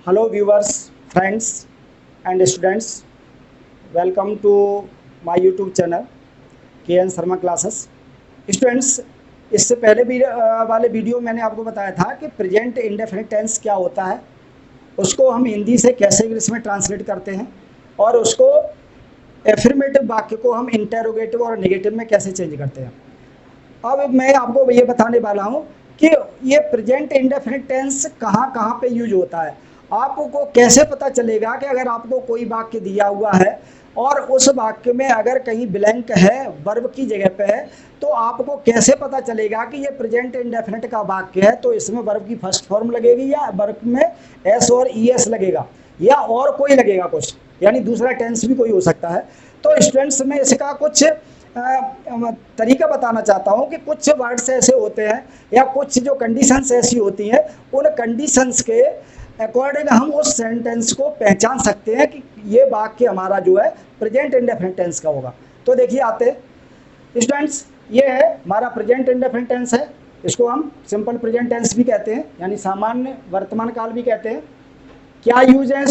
Hello viewers, friends and students. Welcome to my YouTube channel KN Sharma Classes. Students, इससे पहले भी वाले video मैंने आपको बताया था कि प्रेजेंट इंडेफिनिट टेंस क्या होता है, उसको हम हिंदी से कैसे इंग्लिश में ट्रांसलेट करते हैं और उसको एफर्मेटिव वाक्य को हम इंटेरोगेटिव और नेगेटिव में कैसे चेंज करते हैं। अब मैं आपको ये बताने वाला हूँ कि ये प्रेजेंट इंडेफिनिट टेंस कहाँ कहाँ पे यूज होता है। आपको कैसे पता चलेगा कि अगर आपको कोई वाक्य दिया हुआ है और उस वाक्य में अगर कहीं ब्लैंक है, वर्ब की जगह पे है, तो आपको कैसे पता चलेगा कि ये प्रेजेंट इंडेफिनिट का वाक्य है, तो इसमें वर्ब की फर्स्ट फॉर्म लगेगी या वर्ब में एस और ई एस लगेगा या और कोई लगेगा कुछ, यानी दूसरा टेंस भी कोई हो सकता है। तो स्टूडेंट्स में इसका कुछ तरीका बताना चाहता हूँ कि कुछ वर्ड्स ऐसे होते हैं या कुछ जो कंडीशंस ऐसी होती हैं, उन कंडीशंस के अकॉर्डिंग हम उस सेंटेंस को पहचान सकते हैं कि ये वाक्य हमारा जो है प्रेजेंट इंडेफिनिट टेंस का होगा। तो देखिए आते स्टूडेंट्स, ये है हमारा प्रेजेंट इंडेफिनिट टेंस है। इसको हम सिंपल प्रेजेंट टेंस भी कहते हैं, यानी सामान्य वर्तमान काल भी कहते हैं। क्या यूज है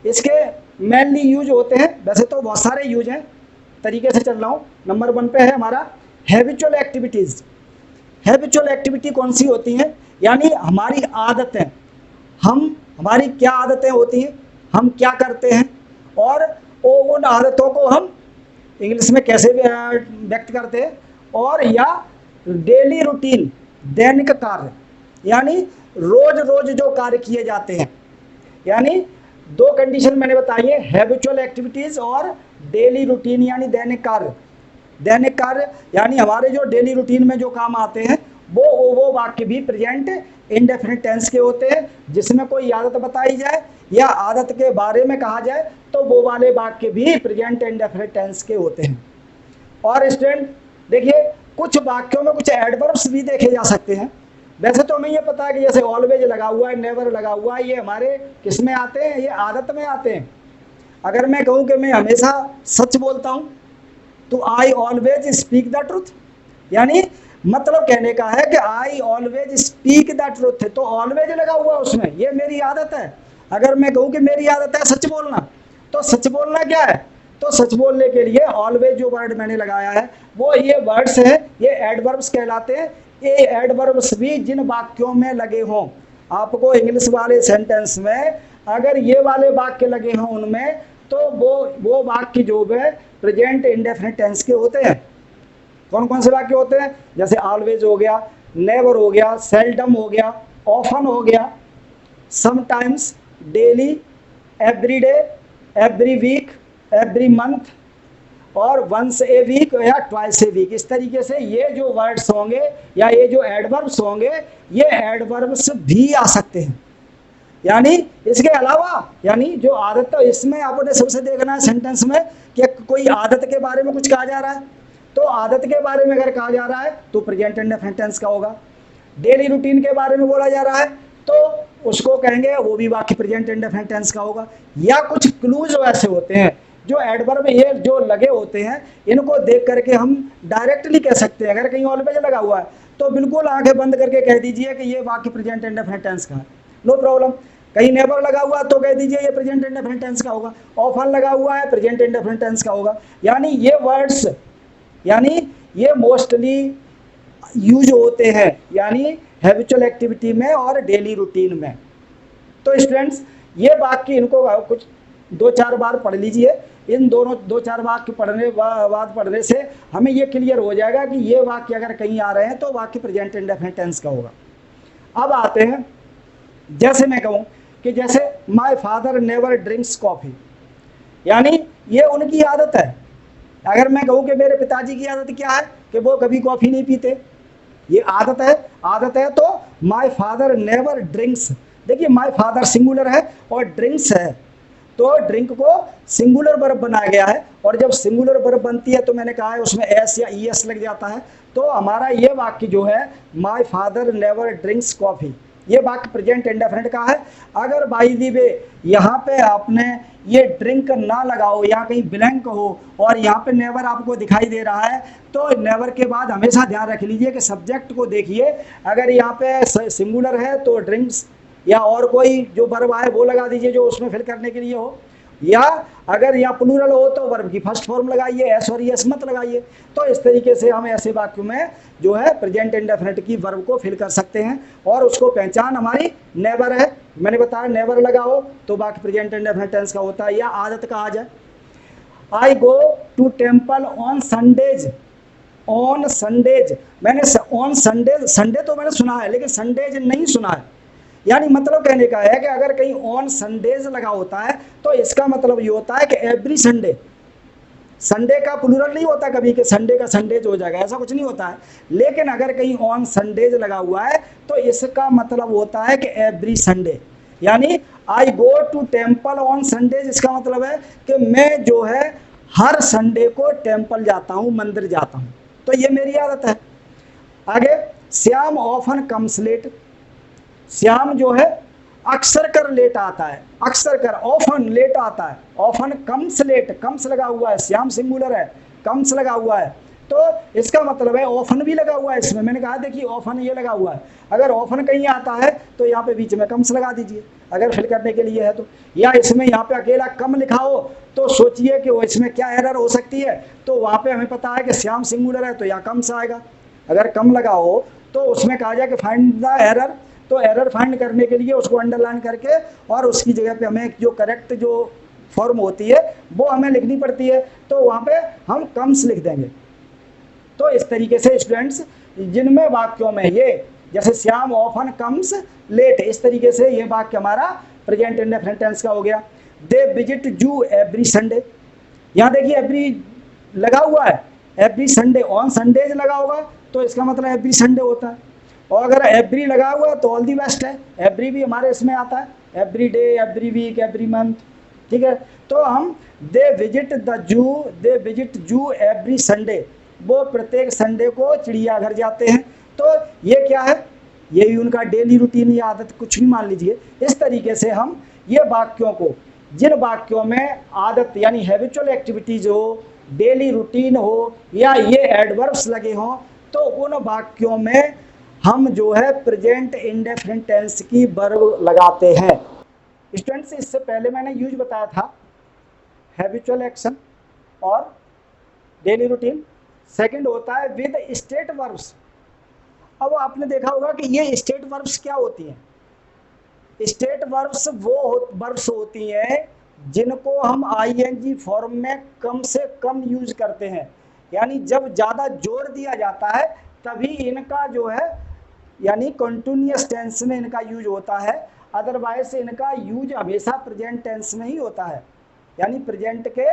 इसके मेनली यूज होते हैं, वैसे तो बहुत सारे यूज हैं, तरीके से चल रहा हूँ। नंबर 1 पे है हमारा हैबिचुअल एक्टिविटीज़। हैबिचुअल एक्टिविटी कौन सी होती हैं, यानी हमारी आदतें, हमारी क्या आदतें होती हैं, हम क्या करते हैं और उन आदतों को हम इंग्लिश में कैसे व्यक्त करते हैं। और या डेली रूटीन, दैनिक कार्य, यानी रोज रोज जो कार्य किए जाते हैं, यानी दो कंडीशन मैंने बताई है, हैबिचुअल एक्टिविटीज और डेली रूटीन यानी दैनिक कार्य। दैनिक कार्य यानी हमारे जो डेली रूटीन में जो काम आते हैं वो वाक्य भी प्रेजेंट इंडेफिनिट टेंस के होते हैं। जिसमें कोई आदत बताई जाए या आदत के बारे में कहा जाए तो वो वाले वाक्य भी प्रेजेंट इंडेफिनिट टेंस के होते हैं। और स्टूडेंट देखिए, कुछ वाक्यों में कुछ एडवर्ब्स भी देखे जा सकते हैं। वैसे तो हमें ये पता है कि जैसे ऑलवेज लगा हुआ है, नेवर लगा हुआ है, ये हमारे किस में आते हैं, ये आदत में आते हैं। अगर मैं कहूँ कि मैं हमेशा सच बोलता हूँ तो I always speak the truth, यानी मतलब कहने का है कि I always speak the truth, तो ऑलवेज लगा हुआ उसमें, ये मेरी आदत है। अगर मैं कहूँ कि मेरी आदत है सच बोलना, तो सच बोलना क्या है, तो सच बोलने के लिए ऑलवेज जो वर्ड मैंने लगाया है वो ये वर्ड्स हैं, ये एडवर्ब्स कहलाते हैं। ये एडवर्ब्स भी जिन वाक्यों में लगे हों, आपको इंग्लिश वाले सेंटेंस में अगर ये वाले वाक्य लगे हों उनमें, तो वो वाक्य जो है प्रेजेंट इंडेफिनिट टेंस के होते हैं। कौन कौन से वाक्य होते हैं, जैसे ऑलवेज हो गया, नेवर हो गया, सेल्डम हो गया, ऑफन हो गया, sometimes, daily, every day, every week, every month और वंस ए वीक या ट्वाइस ए वीक। इस तरीके से ये जो वर्ड्स होंगे या ये जो एडवर्ब्स होंगे, ये एडवर्ब्स भी आ सकते हैं। यानी इसके अलावा, यानी जो आदत, तो इसमें आपने सबसे देखना है सेंटेंस में कि कोई आदत के बारे में कुछ कहा जा रहा है, तो आदत के बारे में अगर कहा जा रहा है तो प्रेजेंट इंडेफिनिट टेंस का होगा। डेली रूटीन के बारे में बोला जा रहा है तो उसको कहेंगे वो भी वाक्य प्रेजेंट इंडेफिनिट टेंस का होगा। या कुछ क्लूज ऐसे होते हैं जो एडवर्ब ये जो लगे होते हैं, इनको देख करके हम डायरेक्टली कह सकते हैं। अगर कहीं ऑलवेज लगा हुआ है तो बिल्कुल आंखें बंद करके कह दीजिए कि ये वाक्य प्रेजेंट इंडेफिनिट टेंस का है, नो प्रॉब्लम। कहीं नेवर लगा हुआ तो कह दीजिए ये प्रेजेंट इंडेफिनिट टेंस का होगा। ऑफन लगा हुआ है, प्रेजेंट इंडेफिनिट टेंस का होगा। यानी ये वर्ड्स, यानी ये मोस्टली यूज होते हैं, यानी हैबिचुअल एक्टिविटी में और डेली रूटीन में। तो स्टूडेंट्स, ये वाक्य इनको कुछ 2-4 बार पढ़ लीजिए। इन दोनों 2-4 वाक्य पढ़ने से हमें ये क्लियर हो जाएगा कि ये वाक्य अगर कहीं आ रहे हैं तो वाक्य प्रेजेंट इंडेफिनिट टेंस का होगा। अब आते हैं, जैसे मैं कहूँ कि जैसे my father never drinks coffee, यानी ये उनकी आदत है। अगर मैं कहूँ कि मेरे पिताजी की आदत क्या है कि वो कभी कॉफ़ी नहीं पीते, ये आदत है तो माय फादर नेवर ड्रिंक्स। देखिए माय फादर सिंगुलर है और ड्रिंक्स है, तो ड्रिंक को सिंगुलर वर्ब बनाया गया है। और जब सिंगुलर वर्ब बनती है तो मैंने कहा है उसमें एस या ई एस लग जाता है। तो हमारा ये वाक्य जो है my father never drinks coffee, ये वाक्य प्रेजेंट इंडेफिनिट का है। अगर बाय द वे यहाँ पे आपने ये ड्रिंक ना लगाओ या कहीं ब्लैंक हो और यहाँ पे नेवर आपको दिखाई दे रहा है, तो नेवर के बाद हमेशा ध्यान रख लीजिए कि सब्जेक्ट को देखिए। अगर यहाँ पे सिंगुलर है तो ड्रिंक्स, या और कोई जो वर्ब आए वो लगा दीजिए जो उसमें फिल करने के लिए हो, या अगर यहाँ प्लूरल हो तो वर्ब की फर्स्ट फॉर्म लगाइए, एस और एस मत लगाइए। तो इस तरीके से हम ऐसे वाक्यों में जो है प्रेजेंट इंडेफिनिट की वर्ब को फिल कर सकते हैं। और उसको पहचान हमारी नेवर है, मैंने बताया नेवर लगाओ तो बाकी प्रेजेंट इंडेफिनिट टेंस का होता है। या आदत का आ जाए, I go to temple on Sundays, on Sundays, मैंने ऑन संडे, संडे तो मैंने सुना है लेकिन संडेज नहीं सुना है। यानी मतलब कहने का है कि अगर कहीं ऑन संडेज लगा होता है तो इसका मतलब ये होता है कि एवरी संडे, संडे का प्लूरल नहीं होता कभी कि संडे का संडेज हो जाएगा, ऐसा कुछ नहीं होता है। लेकिन अगर कहीं ऑन संडेज लगा हुआ है तो इसका मतलब होता है कि एवरी संडे। यानी I go to temple on Sundays, इसका मतलब है कि मैं जो है हर संडे को टेम्पल जाता हूँ, मंदिर जाता हूँ, तो ये मेरी आदत है। आगे, Shyam often comes late, Shyam जो है अक्सर कर लेट आता है, अक्सर कर, ऑफन लेट आता है, ऑफन कम्स लेट, कम्स लगा हुआ है, श्याम सिंगुलर है, कम्स लगा हुआ है, तो इसका मतलब है ऑफन भी लगा हुआ है इसमें। मैंने कहा देखिए ऑफन ये लगा हुआ है, अगर ऑफन कहीं आता है तो यहाँ पे बीच में कम्स लगा दीजिए अगर फिल करने के लिए है तो। या इसमें यहाँ पे अकेला कम लिखा हो तो सोचिए कि वो इसमें क्या एरर हो सकती है, तो वहाँ पे हमें पता है कि श्याम सिंगुलर है तो यहाँ कम्स आएगा। अगर कम लगा हो तो उसमें कहा जाए कि फाइंड द एरर, तो एरर फाइंड करने के लिए उसको अंडरलाइन करके और उसकी जगह पे हमें जो करेक्ट जो फॉर्म होती है वो हमें लिखनी पड़ती है, तो वहाँ पे हम कम्स लिख देंगे। तो इस तरीके से स्टूडेंट्स जिनमें वाक्यों में ये जैसे श्याम ऑफन कम्स लेट, इस तरीके से ये वाक्य हमारा प्रेजेंट इंडेफिनिट टेंस का हो गया। दे विजिट जू एवरी संडे, यहाँ देखिए एवरी लगा हुआ है, एवरी संडे, ऑन संडेज लगा होगा तो इसका मतलब एवरी संडे होता है। और अगर एवरी लगा हुआ तो ऑल दी बेस्ट है, एवरी भी हमारे इसमें आता है, every day, every week, every month, ठीक है। तो हम they visit the zoo, they visit zoo every Sunday, वो प्रत्येक संडे को चिड़ियाघर जाते हैं, तो ये क्या है, ये भी उनका डेली रूटीन या आदत, कुछ भी मान लीजिए। इस तरीके से हम ये वाक्यों को, जिन वाक्यों में आदत यानी हैबिचुअल एक्टिविटीज हो, डेली रूटीन हो या ये एडवर्ब्स लगे हों, तो उन वाक्यों में हम जो है प्रेजेंट इंडेफिनिट टेंस की वर्ब लगाते हैं। स्टूडेंट्स इससे पहले मैंने यूज बताया था हैबिचुअल एक्शन और डेली रूटीन, सेकंड होता है विद स्टेट वर्ब्स। अब आपने देखा होगा कि ये स्टेट वर्ब्स क्या होती हैं। स्टेट वर्ब्स वो वर्ब्स होती हैं जिनको हम आईएनजी फॉर्म में कम से कम यूज करते हैं, यानी जब ज़्यादा जोर दिया जाता है तभी इनका जो है यानी कंटिन्यूअस टेंस में इनका यूज होता है, अदरवाइज इनका यूज हमेशा प्रेजेंट टेंस में ही होता है, यानी प्रेजेंट के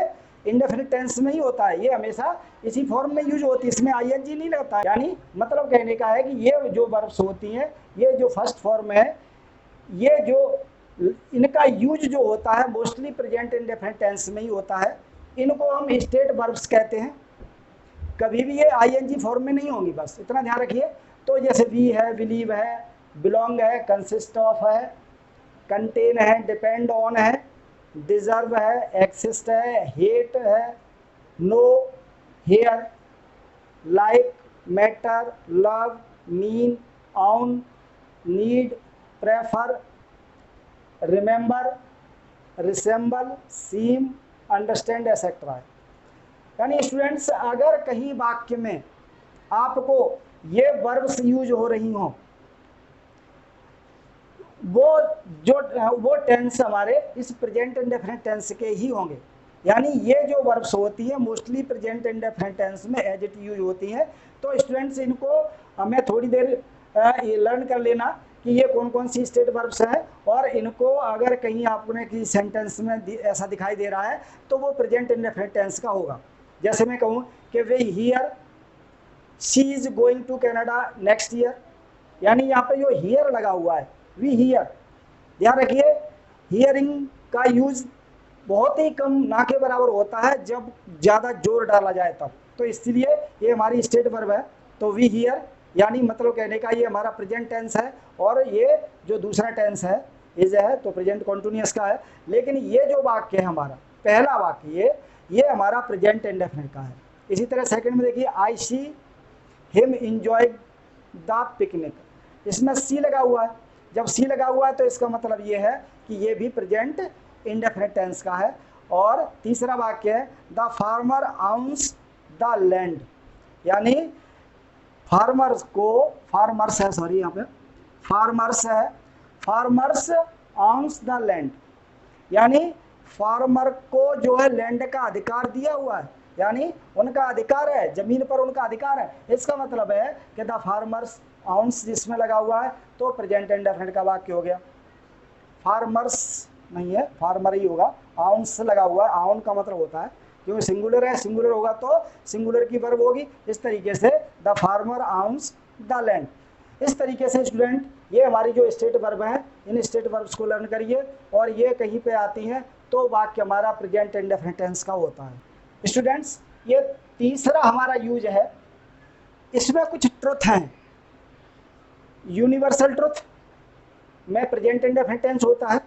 इंडेफिनिट टेंस में ही होता है, ये हमेशा इसी फॉर्म में यूज होती है, इसमें आईएनजी नहीं लगता है। यानी मतलब कहने का है कि ये जो वर्ब्स होती हैं, ये जो फर्स्ट फॉर्म है, ये जो इनका यूज जो होता है मोस्टली प्रेजेंट इंडेफिनिट टेंस में ही होता है, इनको हम स्टेट वर्ब्स कहते हैं। कभी भी ये आईएनजी फॉर्म में नहीं होंगी, बस इतना ध्यान रखिए। तो जैसे वी है, बिलीव है, बिलोंग है, कंसिस्ट ऑफ है, कंटेन है, डिपेंड ऑन है, डिजर्व है, एक्सिस्ट है, हेट है, know, hear, like, matter, love, mean, own, need, prefer, remember, resemble, seem, understand etcetera. यानी स्टूडेंट्स अगर कहीं वाक्य में आपको ये वर्ब्स यूज हो रही हों, वो टेंस हमारे इस प्रेजेंट इंडेफिनिट टेंस के ही होंगे। यानी ये जो वर्ब्स होती हैं मोस्टली प्रेजेंट इंडेफिनिट टेंस में एज इट यूज होती हैं। तो स्टूडेंट्स इनको हमें थोड़ी देर लर्न कर लेना कि ये कौन कौन सी स्टेट वर्ब्स हैं, और इनको अगर कहीं आपने किसी सेंटेंस में ऐसा दिखाई दे रहा है तो वो प्रेजेंट इंडेफिनिट टेंस का होगा। जैसे मैं कहूँ कि we hear she is going to Canada next year, यानी यहाँ पे जो हियर लगा हुआ है, वी हियर, ध्यान रखिए हियरिंग का यूज बहुत ही कम ना के बराबर होता है जब ज़्यादा जोर डाला जाए तब, तो इसलिए ये हमारी स्टेट वर्ब है। तो वी हियर यानी मतलब कहने का ये हमारा प्रेजेंट टेंस है, और ये जो दूसरा टेंस है इज है तो प्रेजेंट कॉन्टिन्यूअस का है। लेकिन ये जो वाक्य है हमारा पहला वाक्य ये हमारा प्रेजेंट इंडेफिनिट का है। इसी तरह सेकंड में देखिए I see him enjoy the picnic, इसमें सी लगा हुआ है, जब सी लगा हुआ है तो इसका मतलब ये है कि ये भी प्रेजेंट इंडेफिनिट टेंस का है। और तीसरा वाक्य है the farmer ounce the land, यानी फार्मर्स को, फार्मर्स है, सॉरी यहाँ पे फार्मर्स है, फार्मर्स आउंस द लैंड, यानी फार्मर को जो है लैंड का अधिकार दिया हुआ है, यानी उनका अधिकार है, जमीन पर उनका अधिकार है। इसका मतलब है कि द फार्मर्स आउंस जिसमें लगा हुआ है तो प्रेजेंट इंडेफिनिट का वाक्य हो गया। फार्मर्स नहीं है, फार्मर ही होगा, आउंस लगा हुआ है, आउन का मतलब होता है क्योंकि सिंगुलर है, सिंगुलर होगा तो सिंगुलर की वर्ब होगी। इस तरीके से the farmer ounce the land. इस तरीके से स्टूडेंट ये हमारी जो स्टेट वर्ब हैं, इन स्टेट वर्ब्स को लर्न करिए और ये कहीं पे आती हैं तो वाक्य हमारा प्रेजेंट इंडेफिनिट टेंस का होता है। स्टूडेंट्स ये तीसरा हमारा यूज है, इसमें कुछ ट्रुथ हैं। यूनिवर्सल ट्रुथ में प्रेजेंट इंडेफिनिट टेंस होता है,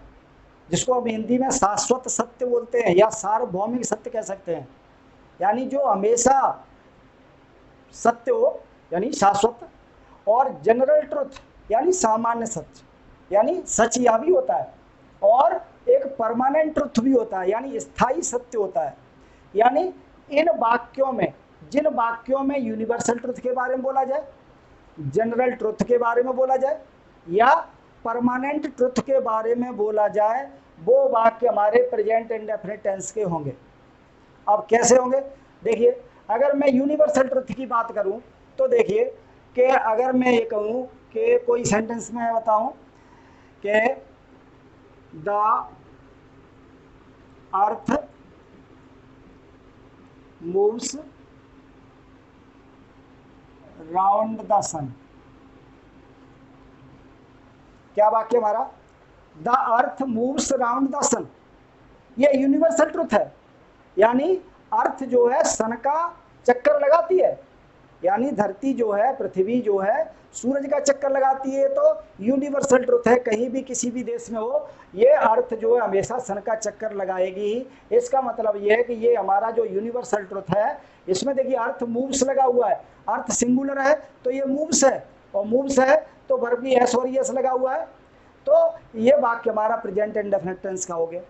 जिसको हम हिंदी में शाश्वत सत्य बोलते हैं या सार्वभौमिक सत्य कह सकते हैं, यानी जो हमेशा सत्य हो, यानी शाश्वत। और जनरल ट्रुथ यानी सामान्य सत्य, यानी सच यह भी होता है। और एक परमानेंट ट्रुथ भी होता है, यानी स्थायी सत्य होता है। यानी इन वाक्यों में, जिन वाक्यों में यूनिवर्सल ट्रुथ के बारे में बोला जाए, जनरल ट्रुथ के बारे में बोला जाए या परमानेंट ट्रुथ के बारे में बोला जाए, वो वाक्य हमारे प्रेजेंट इंडेफिनिट टेंस के होंगे। अब कैसे होंगे देखिए, अगर मैं यूनिवर्सल ट्रुथ की बात करूं तो देखिए कि अगर मैं ये कहूं कि कोई सेंटेंस में बताऊं कि the earth moves round the sun, क्या वाक्य हमारा, the earth moves round the sun, ये यूनिवर्सल ट्रुथ है। यानी अर्थ जो है सन का चक्कर लगाती है, यानी धरती जो है, पृथ्वी जो है सूरज का चक्कर लगाती है, तो यूनिवर्सल ट्रुथ है। कहीं भी किसी भी देश में हो, ये अर्थ जो है हमेशा सन का चक्कर लगाएगी ही। इसका मतलब ये है कि ये हमारा जो यूनिवर्सल ट्रुथ है, इसमें देखिए अर्थ मूव्स लगा हुआ है, अर्थ सिंगुलर है तो ये मूव्स है, और मूव्स है तो वर्ब भी एस और एस लगा हुआ है, तो ये वाक्य हमारा प्रेजेंट इंडेफिनिट टेंस का हो गया।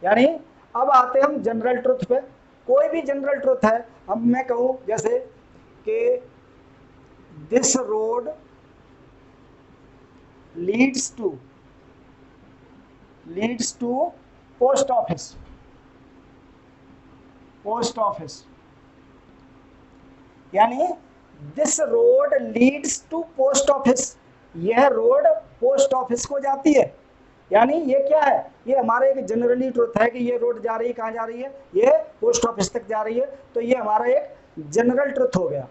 यानी अब आते हम जनरल ट्रुथ पे। कोई भी जनरल ट्रुथ है, अब मैं कहूँ जैसे कि this road leads to post office, post office, यानी this road leads to post office, यह रोड पोस्ट ऑफिस को जाती है। यानी ये क्या है, ये हमारे एक जनरली ट्रुथ है कि ये रोड जा रही है, कहाँ जा रही है, ये पोस्ट ऑफिस तक जा रही है, तो ये हमारा एक जनरल ट्रुथ हो गया।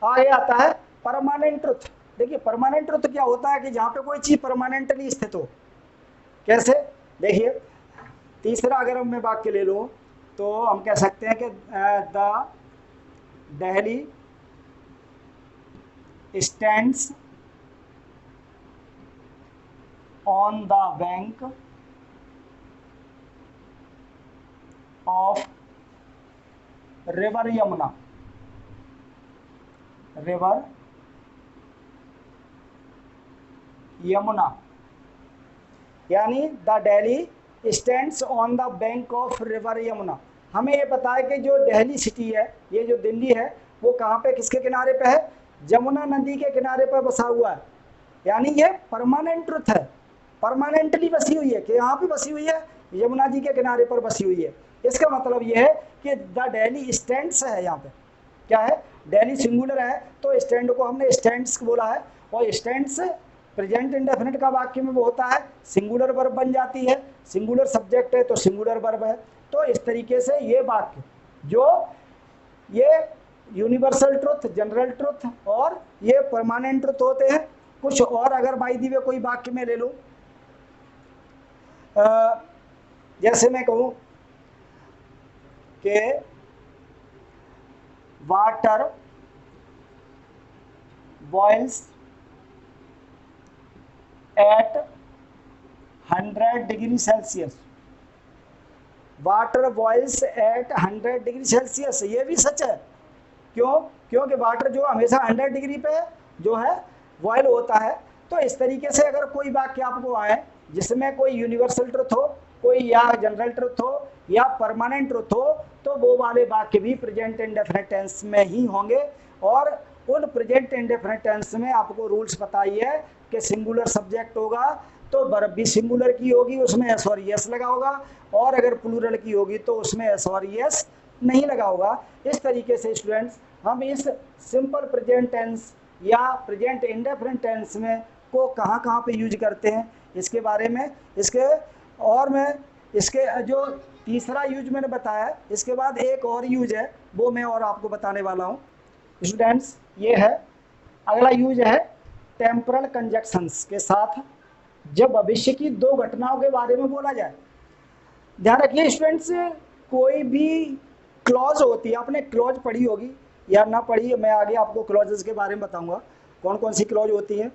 आगे आता है परमानेंट ट्रुथ। देखिए परमानेंट ट्रुथ क्या होता है कि जहाँ पे कोई चीज परमानेंटली स्थित हो। कैसे, देखिए तीसरा अगर मैं वाक्य ले लूँ तो हम कह सकते हैं कि the Delhi stands on the bank of river Yamuna, river Yamuna, यानी the Delhi stands on the bank of river Yamuna. हमें ये पता है कि जो दिल्ली सिटी है, ये जो दिल्ली है, वो कहाँ पे, किसके किनारे पे है, यमुना नदी के किनारे पर बसा हुआ है। यानी ये परमानेंट ट्रुथ है, परमानेंटली बसी हुई है, कि यहाँ पे बसी हुई है, यमुना जी के किनारे पर बसी हुई है। इसका मतलब ये है कि द दिल्ली स्टैंड्स है, यहाँ पे क्या है, दिल्ली सिंगुलर है तो स्टैंड को हमने स्टैंड्स बोला है, और स्टैंड्स प्रेजेंट इंडेफिनिट का वाक्य में वो होता है सिंगुलर वर्ब बन जाती है, सिंगुलर सब्जेक्ट है तो सिंगुलर वर्ब है। तो इस तरीके से ये वाक्य जो ये यूनिवर्सल ट्रुथ, जनरल ट्रुथ और ये परमानेंट ट्रुथ होते हैं। कुछ और अगर बाई दी वे कोई वाक्य में ले लूँ, जैसे मैं कहूँ कि water boils at 100 degree Celsius, water boils at 100 degree Celsius, ये भी सच है। क्यों, क्योंकि वाटर जो हमेशा 100 डिग्री पे जो है बॉयल होता है, तो इस तरीके से अगर कोई वाक्य आपको आए जिसमें कोई यूनिवर्सल ट्रुथ हो, कोई या जनरल ट्रुथ हो या परमानेंट ट्रुथ हो, तो वो वाले वाक्य भी प्रेजेंट इंडेफिनिट टेंस में ही होंगे। और उन प्रेजेंट इंडेफिनिट टेंस में आपको रूल्स पता ही है कि सिंगुलर सब्जेक्ट होगा तो वर्ब भी सिंगुलर की होगी, उसमें एस और यस लगा होगा, और अगर प्लूरल की होगी तो उसमें एस और यस नहीं लगा होगा। इस तरीके से स्टूडेंट्स हम इस सिंपल प्रेजेंट टेंस या प्रेजेंट इंडेफिनिट टेंस में को कहाँ कहाँ पे यूज करते हैं इसके बारे में, इसके और मैं इसके जो तीसरा यूज मैंने बताया, इसके बाद एक और यूज है वो मैं और आपको बताने वाला हूँ स्टूडेंट्स। ये है अगला यूज है टेम्परल कंजक्शंस के साथ जब भविष्य की दो घटनाओं के बारे में बोला जाए। ध्यान रखिए स्टूडेंट्स, कोई भी क्लॉज होती है, आपने क्लॉज पढ़ी होगी या ना पढ़ी, मैं आगे आपको क्लॉजेस के बारे में बताऊंगा कौन कौन सी क्लॉज होती हैं।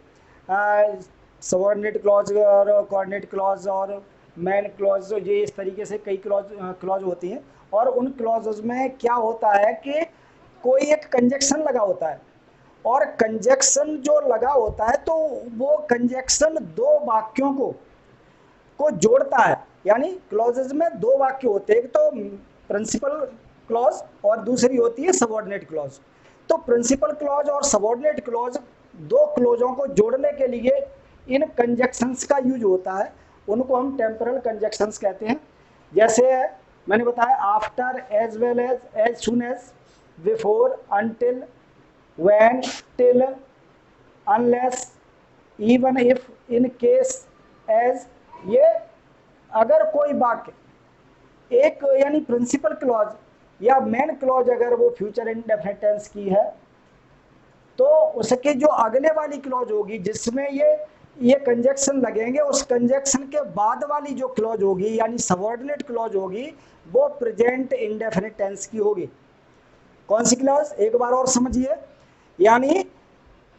सबऑर्डिनेट क्लॉज और कोऑर्डिनेट क्लॉज और मैन क्लॉज, ये इस तरीके से कई क्लॉज होती हैं। और उन क्लॉजेस में क्या होता है कि कोई एक कंजक्शन लगा होता है, और कंजक्शन जो लगा होता है तो वो कंजक्शन दो वाक्यों को जोड़ता है। यानी क्लॉजेज में दो वाक्य होते हैं, एक तो प्रिंसिपल क्लॉज और दूसरी होती है सबऑर्डिनेट क्लॉज। तो प्रिंसिपल क्लॉज और सबऑर्डिनेट क्लॉज दो क्लॉजों को जोड़ने के लिए इन कंजक्शंस का यूज होता है, उनको हम टेम्परल कंजक्शंस कहते हैं। जैसे मैंने बताया after, as well as soon as, before, until, when, till, unless, even, if, in case, as. ये अगर कोई वाक्य एक यानी प्रिंसिपल क्लॉज या मेन क्लॉज अगर वो फ्यूचर इंडेफिनिट टेंस की है तो उसके जो अगले वाली क्लॉज होगी जिसमें ये कंजक्शन लगेंगे, उस कंजक्शन के बाद वाली जो क्लॉज होगी यानी सबऑर्डिनेट क्लॉज होगी वो प्रेजेंट इंडेफिनिट टेंस की होगी। कौन सी क्लॉज, एक बार और समझिए, यानी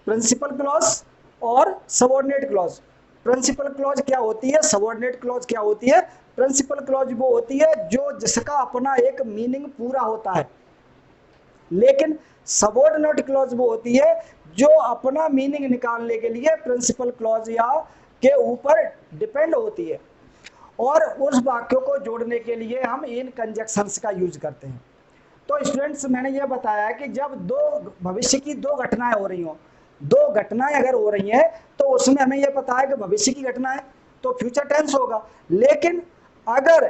प्रिंसिपल क्लॉज और सबऑर्डिनेट क्लॉज। प्रिंसिपल क्लॉज क्या होती है, सबऑर्डिनेट क्लॉज क्या होती है। प्रिंसिपल क्लॉज वो होती है जो जिसका अपना एक मीनिंग पूरा होता है, लेकिन सबऑर्डिनेट क्लॉज वो होती है जो अपना मीनिंग निकालने के लिए प्रिंसिपल क्लॉज या के ऊपर डिपेंड होती है, और उस वाक्यों को जोड़ने के लिए हम इन कंजक्शंस का यूज करते हैं। तो स्टूडेंट्स मैंने ये बताया कि जब दो भविष्य की दो घटनाएं हो रही हों, दो घटनाएं अगर हो रही हैं तो उसमें हमें यह पता है कि भविष्य की घटना है तो फ्यूचर टेंस होगा। लेकिन अगर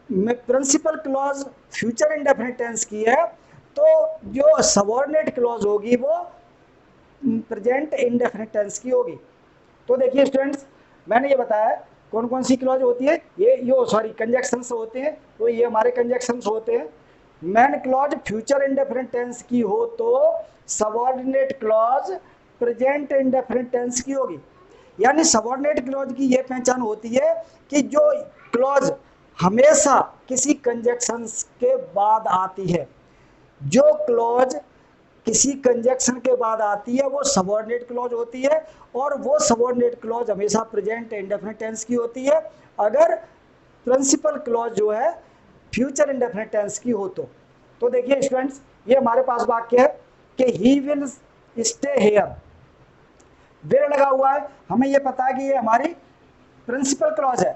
principal clause future indefinite tense की है तो जो सबऑर्डिनेट क्लॉज होगी वो प्रेजेंट इंडेफिनिट टेंस की होगी। तो देखिए स्टूडेंट्स मैंने ये बताया कौन कौन सी क्लॉज होती है, ये कंजक्शंस होते हैं, तो ये हमारे कंजक्शंस होते हैं। Main clause future indefinite tense की हो तो subordinate clause present indefinite tense की होगी। यानी सबऑर्डिनेट क्लॉज की ये पहचान होती है कि जो क्लॉज हमेशा किसी कंजक्शंस के बाद आती है, जो क्लॉज किसी कंजक्शन के बाद आती है वो सबऑर्डिनेट क्लॉज होती है, और वो सबऑर्डिनेट क्लॉज हमेशा प्रेजेंट इंडेफिनिट टेंस की होती है अगर प्रिंसिपल क्लॉज जो है फ्यूचर इंडेफिनिट टेंस की हो तो देखिए स्टूडेंट्स ये हमारे पास वाक्य है कि he will stay here, will लगा हुआ है, हमें ये पता है कि ये हमारी प्रिंसिपल क्लॉज है।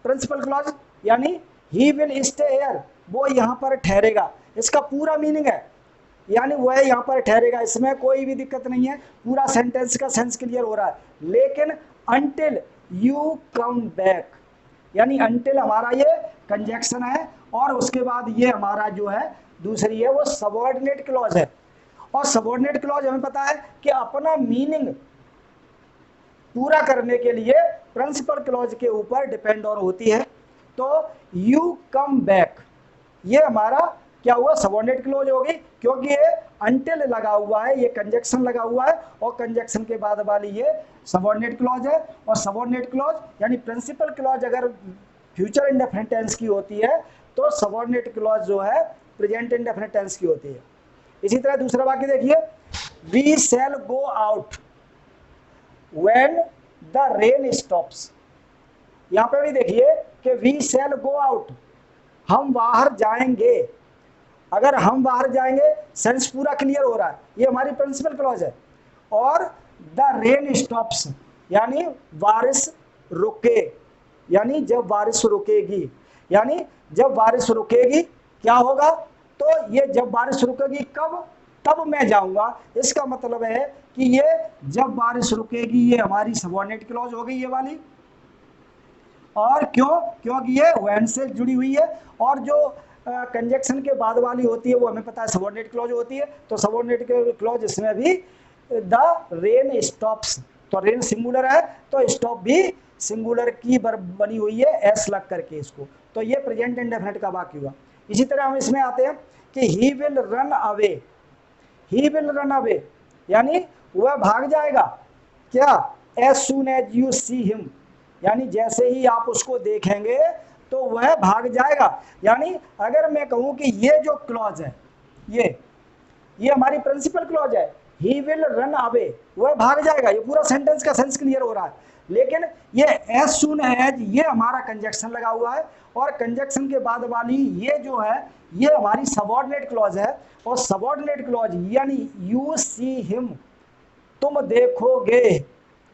प्रिंसिपल क्लॉज यानी ही विल स्टे हेयर, वो यहाँ पर ठहरेगा, इसका पूरा मीनिंग है, यानी वह यहाँ पर ठहरेगा, इसमें कोई भी दिक्कत नहीं है, पूरा सेंटेंस का सेंस क्लियर हो रहा है। लेकिन अनटिल यू कम बैक, यानी अनटिल हमारा ये कंजक्शन है और उसके बाद ये हमारा जो है दूसरी है वो सबऑर्डिनेट क्लॉज है। और सबऑर्डिनेट क्लॉज हमें पता है कि अपना मीनिंग पूरा करने के लिए प्रिंसिपल क्लॉज के ऊपर डिपेंड ऑन होती है। तो यू कम बैक ये हमारा क्या हुआ, सबऑर्डिनेट क्लॉज होगी, क्योंकि ये अनटिल लगा हुआ है, ये कंजक्शन लगा हुआ है, और कंजक्शन के बाद वाली ये सबऑर्डिनेट क्लॉज है। और सबऑर्डिनेट क्लॉज यानी प्रिंसिपल क्लॉज अगर फ्यूचर इंडेफिनिट टेंस की होती है तो सबऑर्डिनेट क्लॉज जो है प्रेजेंट इंडेफिनिट टेंस की होती है। इसी तरह दूसरा वाक्य देखिए, we shall go out when the rain stops. यहां पे भी देखिए कि वी शैल गो आउट, हम बाहर जाएंगे। अगर हम बाहर जाएंगे सेंस पूरा क्लियर हो रहा है, ये हमारी प्रिंसिपल क्लॉज है। और द रेन स्टॉप्स यानी बारिश रुके, यानी जब बारिश रुकेगी, यानी जब बारिश रुकेगी क्या होगा, तो ये जब बारिश रुकेगी कब, तब मैं जाऊंगा। इसका मतलब है कि ये जब बारिश रुकेगी ये हमारी सबऑर्डिनेट क्लॉज हो गई ये वाली। और क्यों, क्योंकि ये व्हेन से जुड़ी हुई है, और जो कंजक्शन के बाद वाली होती है वो हमें पता है सबऑर्डिनेट क्लॉज होती है। तो सबऑर्डिनेट क्लॉज इसमें भी द रेन स्टॉप्स, तो रेन सिंगुलर है तो स्टॉप भी सिंगुलर की बनी हुई है एस लग करके इसको। तो ये प्रेजेंट इंडेफिनिट का वाक्य हुआ। इसी तरह हम इसमें आते हैं कि he will run away, he will run away यानी वह भाग जाएगा क्या, as soon as you see him, यानी जैसे ही आप उसको देखेंगे तो वह भाग जाएगा। यानी अगर मैं कहूं कि ये जो क्लॉज है ये हमारी प्रिंसिपल क्लॉज है, ही विल रन अवे, वह भाग जाएगा, ये पूरा सेंटेंस का सेंस क्लियर हो रहा है। लेकिन ये एज सून एज ये हमारा कंजक्शन लगा हुआ है, और कंजक्शन के बाद वाली ये जो है ये हमारी सबऑर्डिनेट क्लॉज है। और सबऑर्डिनेट क्लॉज यानी यू सी हिम, तुम देखोगे,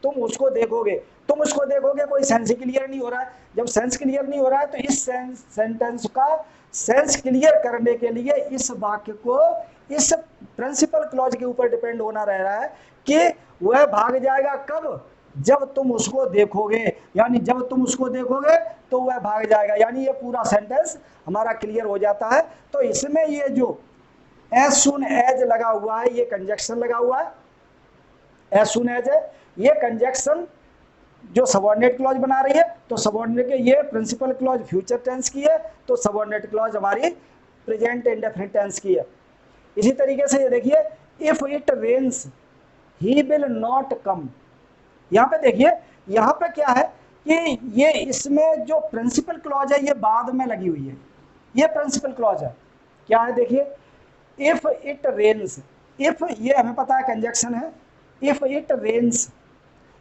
तुम उसको देखोगे, तुम उसको देखोगे, कोई सेंस क्लियर नहीं हो रहा है। जब सेंस क्लियर नहीं हो रहा है तो इस सेंटेंस का सेंस क्लियर करने के लिए इस वाक्य को इस प्रिंसिपल क्लॉज के ऊपर डिपेंड होना रह रहा है कि वह भाग जाएगा कब, जब तुम उसको देखोगे, यानी जब तुम उसको देखोगे तो वह भाग जाएगा। यानी ये पूरा सेंटेंस हमारा क्लियर हो जाता है। तो इसमें ये जो एज सून एज लगा हुआ है ये कंजक्शन लगा हुआ है, एज सून एज है ये कंजक्शन जो सबऑर्डिनेट क्लॉज बना रही है। तो सबऑर्डिनेट ये प्रिंसिपल क्लॉज फ्यूचर टेंस की है, तो सबऑर्डिनेट क्लॉज हमारी प्रेजेंट इंडेफिनिट टेंस की है। इसी तरीके से ये देखिए, if it rains he will not come, यहाँ पे देखिए यहाँ पे क्या है कि ये इसमें जो प्रिंसिपल क्लॉज है ये बाद में लगी हुई है, ये प्रिंसिपल क्लॉज है। क्या है देखिए, इफ इट रेन्स, इफ ये हमें पता है कंजक्शन है, इफ इट रेन्स,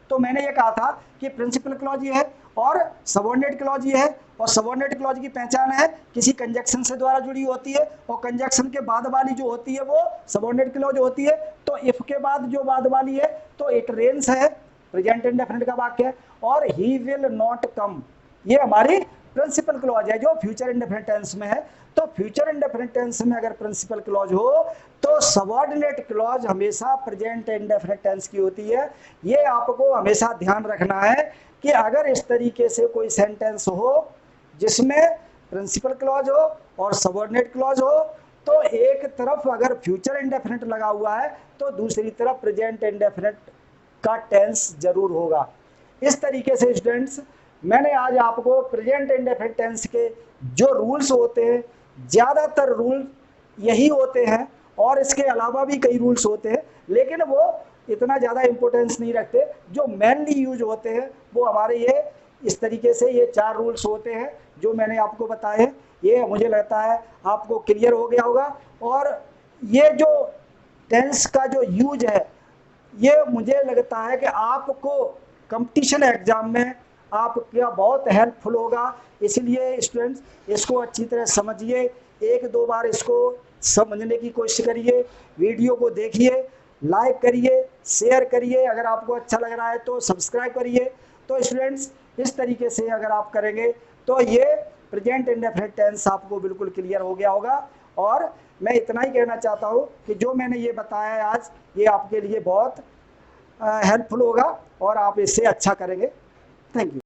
तो मैंने ये कहा था कि प्रिंसिपल क्लॉज ये है और सबऑर्डिनेट क्लॉज ये है, और सबऑर्डिनेट क्लॉज की पहचान है किसी कंजक्शन से द्वारा जुड़ी होती है, और कंजक्शन के बाद वाली जो होती है वो सबऑर्डिनेट क्लॉज होती है। तो इफ के बाद जो बाद वाली है तो इट रेन्स है, प्रेजेंट इंडेफिनिट का वाक्य है, और ही विल नॉट कम ये हमारी प्रिंसिपल क्लॉज है जो फ्यूचर इंडेफिनिट टेंस में है। तो फ्यूचर इंडेफिनिट टेंस में अगर प्रिंसिपल क्लॉज हो तो सबऑर्डिनेट क्लॉज हमेशा प्रेजेंट इंडेफिनिट टेंस की होती है। ये आपको हमेशा ध्यान रखना है कि अगर इस तरीके से कोई सेंटेंस हो जिसमें प्रिंसिपल क्लॉज हो और सबऑर्डिनेट क्लॉज हो, तो एक तरफ अगर फ्यूचर इंडेफिनिट लगा हुआ है तो दूसरी तरफ प्रेजेंट इंडेफिनिट का टेंस जरूर होगा। इस तरीके से स्टूडेंट्स मैंने आज आपको प्रेजेंट इंडेफिनिट टेंस के जो रूल्स होते हैं, ज़्यादातर रूल यही होते हैं, और इसके अलावा भी कई रूल्स होते हैं, लेकिन वो इतना ज़्यादा इम्पोर्टेंस नहीं रखते। जो मेनली यूज होते हैं वो हमारे ये इस तरीके से ये 4 रूल्स होते हैं जो मैंने आपको बताए हैं। ये मुझे लगता है आपको क्लियर हो गया होगा। और ये जो टेंस का जो यूज है ये मुझे लगता है कि आपको कंपटीशन एग्जाम में आपका बहुत हेल्पफुल होगा। इसलिए स्टूडेंट्स इसको अच्छी तरह समझिए, 1-2 बार इसको समझने की कोशिश करिए, वीडियो को देखिए, लाइक करिए, शेयर करिए, अगर आपको अच्छा लग रहा है तो सब्सक्राइब करिए। तो स्टूडेंट्स इस तरीके से अगर आप करेंगे तो ये प्रेजेंट इंडेफिनिट टेंस आपको बिल्कुल क्लियर हो गया होगा। और मैं इतना ही कहना चाहता हूँ कि जो मैंने ये बताया है आज ये आपके लिए बहुत हेल्पफुल होगा और आप इससे अच्छा करेंगे। Thank you.